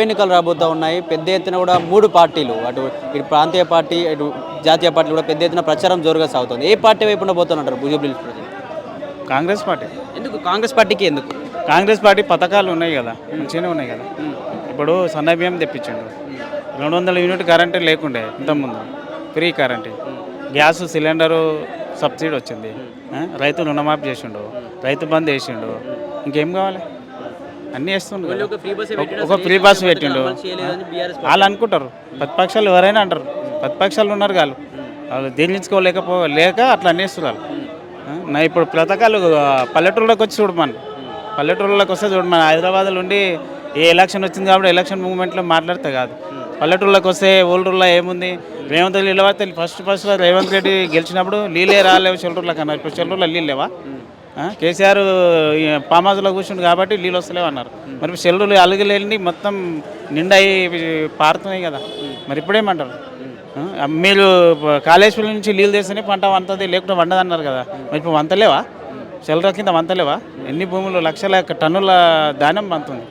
ఎన్నికలు రాబోతూ ఉన్నాయి. పెద్ద ఎత్తున కూడా 3 పార్టీలు ఇటు ప్రాంతీయ పార్టీ, ఇటు జాతీయ పార్టీలు కూడా పెద్ద ఎత్తున ప్రచారం జోరుగా సాగుతుంది. ఏ పార్టీ వైపున పోతున్నారు జూబ్లీహిల్స్ ప్రజలు? కాంగ్రెస్ పార్టీ. ఎందుకు కాంగ్రెస్ పార్టీకి ఎందుకు? కాంగ్రెస్ పార్టీ పథకాలు ఉన్నాయి కదా, మంచిగానే ఉన్నాయి కదా. ఇప్పుడు సన్న బియ్యం తెప్పించిండు, 200 యూనిట్ కరెంటు లేకుండే ఇంతకుముందు, free current. Gas cylinder subsidy వచ్చింది. రైతు రుణమాఫీ చేసిండు, రైతు బంద్ వేసిండు. ఇంకేం కావాలి? అన్నీ వేస్తుండ్రు. ఒక ఫ్రీ బస్ పెట్టిండు. వాళ్ళు అనుకుంటారు, ప్రతిపక్షాలు ఎవరైనా అంటారు. ప్రతిపక్షాలు ఉన్నారు వాళ్ళు లేక అట్లా అనేస్తున్నారు. నా ఇప్పుడు పథకాలు పల్లెటూళ్ళకి వచ్చి చూడమని, పల్లెటూళ్ళకి వస్తే చూడమని. హైదరాబాద్లో ఉండి ఏ ఎలక్షన్ వచ్చింది కాబట్టి ఎలక్షన్ మూవ్మెంట్లో మాట్లాడితే కాదు. పల్లెటూళ్ళకి వస్తే ఊళ్ళూరులో ఏముంది, రేవంత్ రెడ్డి నిలబడితే ఫస్ట్ రేవంత్ రెడ్డి గెలిచినప్పుడు నీళ్ళే రాలేవు చెల్లూరులో కన్నా. ఇప్పుడు చెల్లూరులో నీళ్ళు లేవా? కేసీఆర్ ఫామ్ హౌస్లో కూర్చుండు కాబట్టి నీళ్ళు వస్తలేవు అన్నారు. మరి చెల్లూరు అలుగులేని మొత్తం నిండా పారుతున్నాయి కదా. మరి ఇప్పుడేమంటారు? మీరు కాళేశ్వరం నుంచి నీళ్ళు తెస్తేనే పంట వంతది, లేకుంటే వండదన్నారు కదా. మరి ఇప్పుడు వంతలేవా? చెల్లర కింద వంతలేవా? ఎన్ని భూములు లక్షల టన్నుల ధాన్యం వంతుంది,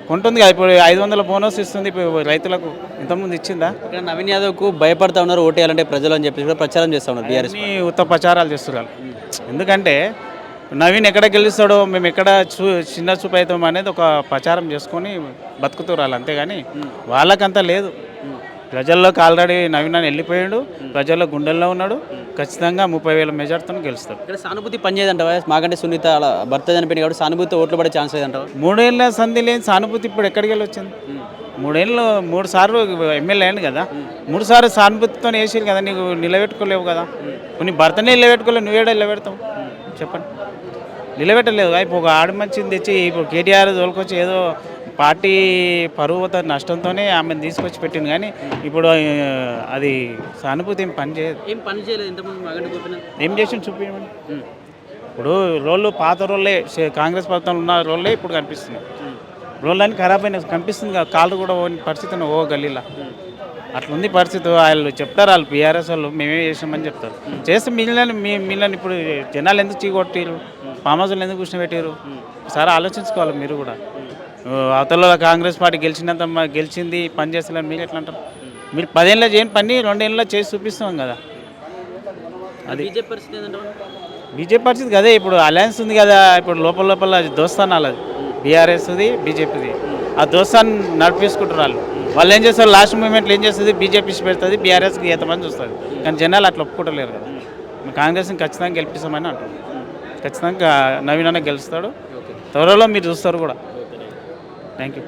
కొంటుంది కదా. ఇప్పుడు 500 బోనస్ ఇస్తుంది ఇప్పుడు రైతులకు, ఇంతకుముందు ఇచ్చిందా? ఇక్కడ నవీన్ యాదవ్కు భయపడతా ఉన్నారు ఓటేయాలంటే ప్రజలు అని చెప్పి కూడా ప్రచారం చేస్తూ ఉన్నారు బీఆర్ఎస్. ఉత్త ప్రచారాలు చేస్తున్నారు. ఎందుకంటే నవీన్ ఎక్కడ గెలుస్తాడో, మేము ఎక్కడ చిన్న చూపు అవుతాం అనేది ఒక ప్రచారం చేసుకొని బతుకుతున్నారు. అంతేగాని వాళ్ళకంతా లేదు. ప్రజల్లోకి ఆల్రెడీ నవీన్ అని వెళ్ళిపోయాడు, ప్రజల్లో గుండెల్లో ఉన్నాడు. ఖచ్చితంగా 30,000 మెజార్టీతో గెలుస్తాడు. ఇక్కడ సానుభూతి పనిచేయదంటావా? మాకంటే సునీత అలా భర్త చనిపోయింది కాబట్టి సానుభూతి ఓట్లు పడే ఛాన్స్ లేదంటావా? 3 ఏళ్ళ సంధి లేని సానుభూతి ఇప్పుడు ఎక్కడికి వెళ్ళి వచ్చింది? 3 సార్లు ఎమ్మెల్యే అయింది కదా, 3 సార్లు సానుభూతితో వేసారు కదా. నీకు నిలబెట్టుకోలేవు కదా. నీ భర్తనే నిలబెట్టుకోలేవు, నువ్వేడా నిలబెడతావు చెప్పండి? నిలబెట్టలేదు. ఇప్పుడు ఒక ఆడ మంచిని తెచ్చి ఇప్పుడు కేటీఆర్ తోలుకొచ్చి ఏదో పార్టీ పరువు నష్టంతోనే ఆమెను తీసుకొచ్చి పెట్టింది. కానీ ఇప్పుడు అది సానుభూతి ఏం పని చేయదు. ఏం చేసి చూపించండి. ఇప్పుడు రోళ్ళు పాత రోళ్ళే, కాంగ్రెస్ ప్రభుత్వంలో ఉన్న రోళ్ళే ఇప్పుడు కనిపిస్తున్నాయి. రోళ్ళు అని ఖరాబ్ అయినా కనిపిస్తుంది కదా. కాళ్ళు కూడా పరిస్థితి గల్లీలా అట్లుంది పరిస్థితి. వాళ్ళు చెప్తారు, వాళ్ళు బీఆర్ఎస్ వాళ్ళు మేమే చేసామని చెప్తారు. చేస్తే మిమ్మల్ని ఇప్పుడు జనాలు ఎందుకు చీకొట్టారు, ఫామ్ హౌస్లు ఎందుకు కూర్చోబెట్టారు? ఒకసారి ఆలోచించుకోవాలి మీరు కూడా. అవతల కాంగ్రెస్ పార్టీ గెలిచింది పని చేస్తలేని మీరు ఎట్లా అంటారు? మీరు 10 ఏళ్ళలో చేయని పని 2 ఏళ్ళలో చేసి చూపిస్తాం కదా. అది బీజేపీ పరిస్థితి కదే. ఇప్పుడు అలయన్స్ ఉంది కదా, ఇప్పుడు లోపల దోస్తానాలు, అది బీఆర్ఎస్ది బీజేపీది. ఆ దోస్తాన్ని నడిపిస్తుంటారు వాళ్ళు ఏం చేస్తారు? లాస్ట్ మూమెంట్లో ఏం చేస్తుంది? బీజేపీ పెడుతుంది, బీఆర్ఎస్కి ఎంతమంది చూస్తుంది. కానీ జనాలు అట్లా ఒప్పుకుంటలేరు కదా. కాంగ్రెస్ని ఖచ్చితంగా గెలిపిస్తామని అంటారు. ఖచ్చితంగా నవీన్ అన్న గెలుస్తాడు. త్వరలో మీరు చూస్తారు కూడా. Thank you.